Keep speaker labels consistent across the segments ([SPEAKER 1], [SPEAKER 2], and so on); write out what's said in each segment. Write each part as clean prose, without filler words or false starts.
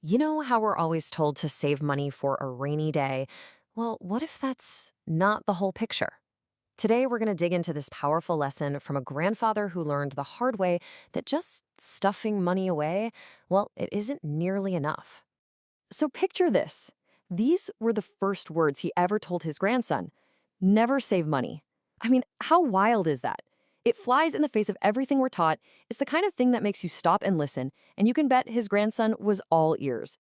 [SPEAKER 1] You know how we're always told to save money for a rainy day? Well, what if that's not the whole picture? Today, we're going to dig into this powerful lesson from a grandfather who learned the hard way that just stuffing money away, well, it isn't nearly enough. So picture this. These were the first words he ever told his grandson. Never save money. I mean, how wild is that? It flies in the face of everything we're taught. It's the kind of thing that makes you stop and listen, and you can bet his grandson was all ears.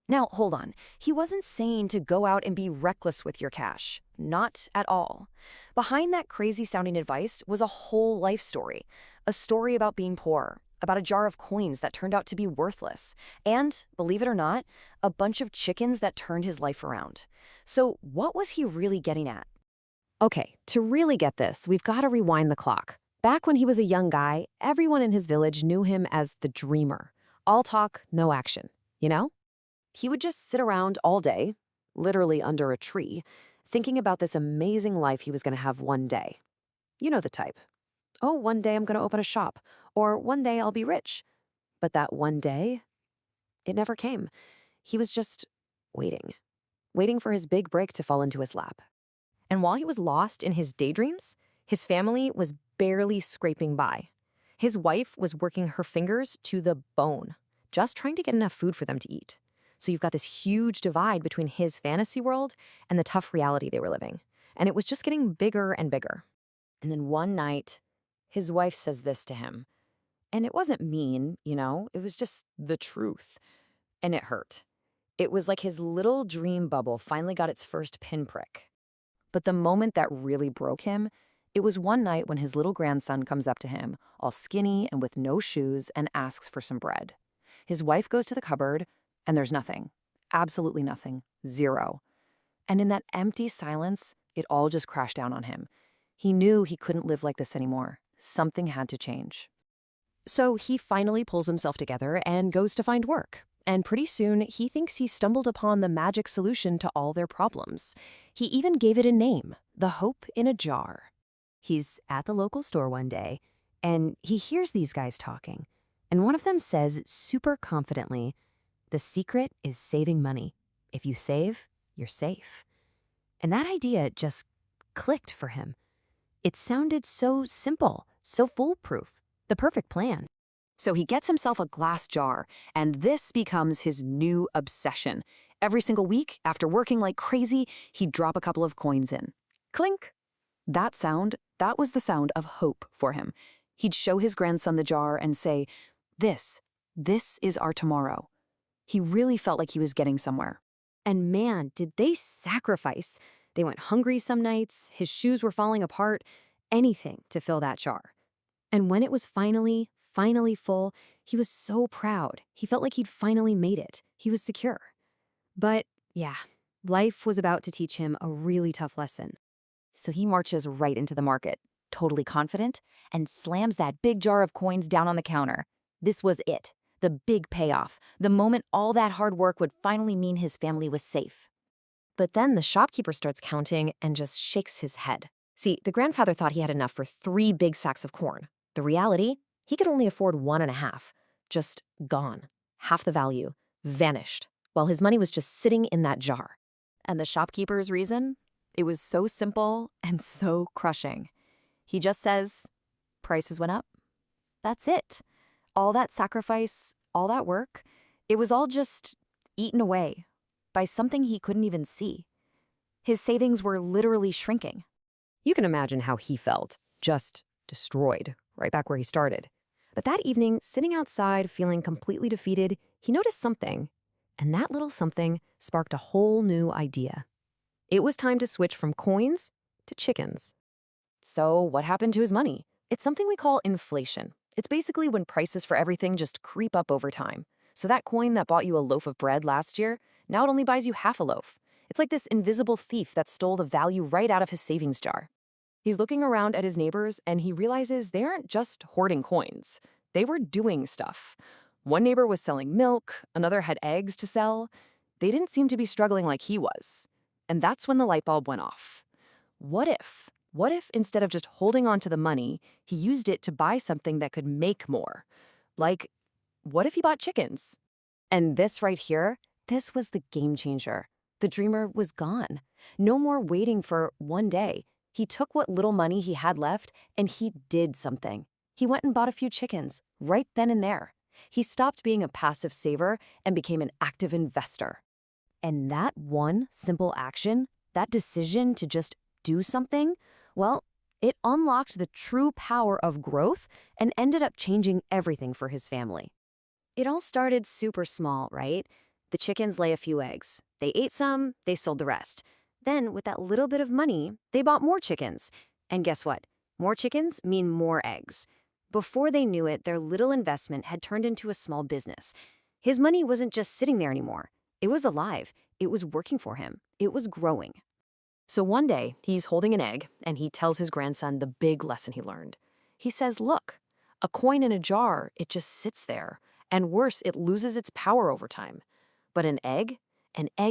[SPEAKER 2] Now, hold on. He wasn't saying to go out and be reckless with your cash. Not at all. Behind that crazy sounding advice was a whole life story. A story about being poor, about a jar of coins that turned out to be worthless, and, believe it or not, a bunch of chickens that turned his life around. So, what was he really getting at?
[SPEAKER 1] Okay, to really get this, we've got to rewind the clock. Back when he was a young guy, everyone in his village knew him as the dreamer. All talk, no action, you know? He would just sit around all day, literally under a tree, thinking about this amazing life he was going to have one day. You know the type. Oh, one day I'm going to open a shop, or one day I'll be rich. But that one day, it never came. He was just waiting, waiting for his big break to fall into his lap. And while he was lost in his daydreams, his family was barely scraping by. His wife was working her fingers to the bone, just trying to get enough food for them to eat. So you've got this huge divide between his fantasy world and the tough reality they were living. And it was just getting bigger and bigger. And then one night, his wife says this to him. And it wasn't mean, it was just the truth. And it hurt. It was like his little dream bubble finally got its first pinprick. But the moment that really broke him, it was one night when his little grandson comes up to him, all skinny and with no shoes, and asks for some bread. His wife goes to the cupboard, and there's nothing. Absolutely nothing. Zero. And in that empty silence, it all just crashed down on him. He knew he couldn't live like this anymore. Something had to change. So he finally pulls himself together and goes to find work. And pretty soon, he thinks he stumbled upon the magic solution to all their problems. He even gave it a name, the hope in a jar. He's at the local store one day, and he hears these guys talking. And one of them says super confidently, "The secret is saving money. If you save, you're safe." And that idea just clicked for him. It sounded so simple, so foolproof, the perfect plan. So he gets himself a glass jar, and this becomes his new obsession. Every single week, after working like crazy, he'd drop a couple of coins in. Clink! That was the sound of hope for him. He'd show his grandson the jar and say, this is our tomorrow." He really felt like he was getting somewhere. And man, did they sacrifice. They went hungry some nights, his shoes were falling apart, anything to fill that jar. And when it was finally full, he was so proud. He felt like he'd finally made it. He was secure. But yeah, life was about to teach him a really tough lesson. So he marches right into the market, totally confident, and slams that big jar of coins down on the counter. This was it. The big payoff, the moment all that hard work would finally mean his family was safe. But then the shopkeeper starts counting and just shakes his head. See, the grandfather thought he had enough for 3 big sacks of corn. The reality? He could only afford 1.5. Just gone. Half the value. Vanished. While his money was just sitting in that jar. And the shopkeeper's reason? It was so simple and so crushing. He just says, prices went up. That's it. All that sacrifice, all that work, it was all just eaten away by something he couldn't even see. His savings were literally shrinking. You can imagine how he felt, just destroyed, right back where he started. But that evening, sitting outside feeling completely defeated, he noticed something, and that little something sparked a whole new idea. It was time to switch from coins to chickens. So what happened to his money? It's something we call inflation. It's basically when prices for everything just creep up over time. So that coin that bought you a loaf of bread last year, now it only buys you half a loaf. It's like this invisible thief that stole the value right out of his savings jar. He's looking around at his neighbors and he realizes they aren't just hoarding coins. They were doing stuff. One neighbor was selling milk, another had eggs to sell. They didn't seem to be struggling like he was. And that's when the light bulb went off. What if? What if instead of just holding on to the money, he used it to buy something that could make more? Like, what if he bought chickens? And this right here, this was the game changer. The dreamer was gone. No more waiting for one day. He took what little money he had left and he did something. He went and bought a few chickens, right then and there. He stopped being a passive saver and became an active investor. And that one simple action, that decision to just do something, well, it unlocked the true power of growth and ended up changing everything for his family. It all started super small, right? The chickens lay a few eggs. They ate some, they sold the rest. Then, with that little bit of money, they bought more chickens. And guess what? More chickens mean more eggs. Before they knew it, their little investment had turned into a small business. His money wasn't just sitting there anymore. It was alive. It was working for him. It was growing. So one day, he's holding an egg, and he tells his grandson the big lesson he learned. He says, look, a coin in a jar, it just sits there. And worse, it loses its power over time. But an egg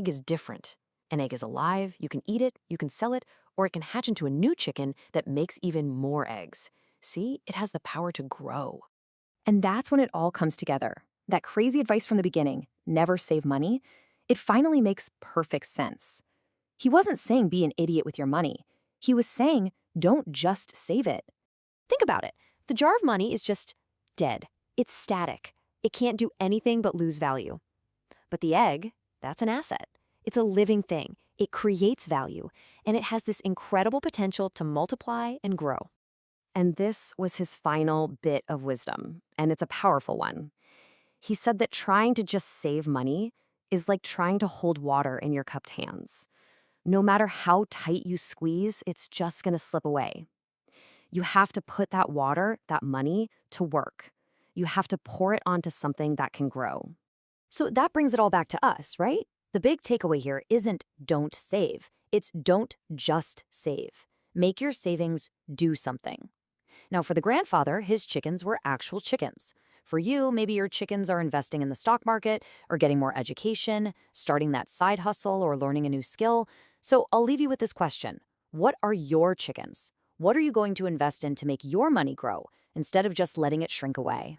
[SPEAKER 1] is different. An egg is alive, you can eat it, you can sell it, or it can hatch into a new chicken that makes even more eggs. See, it has the power to grow. And that's when it all comes together. That crazy advice from the beginning, never save money, it finally makes perfect sense. He wasn't saying be an idiot with your money. He was saying don't just save it. Think about it. The jar of money is just dead. It's static. It can't do anything but lose value. But the egg, that's an asset. It's a living thing. It creates value, and it has this incredible potential to multiply and grow. And this was his final bit of wisdom, and it's a powerful one. He said that trying to just save money is like trying to hold water in your cupped hands. No matter how tight you squeeze, it's just going to slip away. You have to put that water, that money, to work. You have to pour it onto something that can grow. So that brings it all back to us, right? The big takeaway here isn't don't save. It's don't just save. Make your savings do something. Now, for the grandfather, his chickens were actual chickens. For you, maybe your chickens are investing in the stock market or getting more education, starting that side hustle or learning a new skill. So I'll leave you with this question. What are your chickens? What are you going to invest in to make your money grow instead of just letting it shrink away?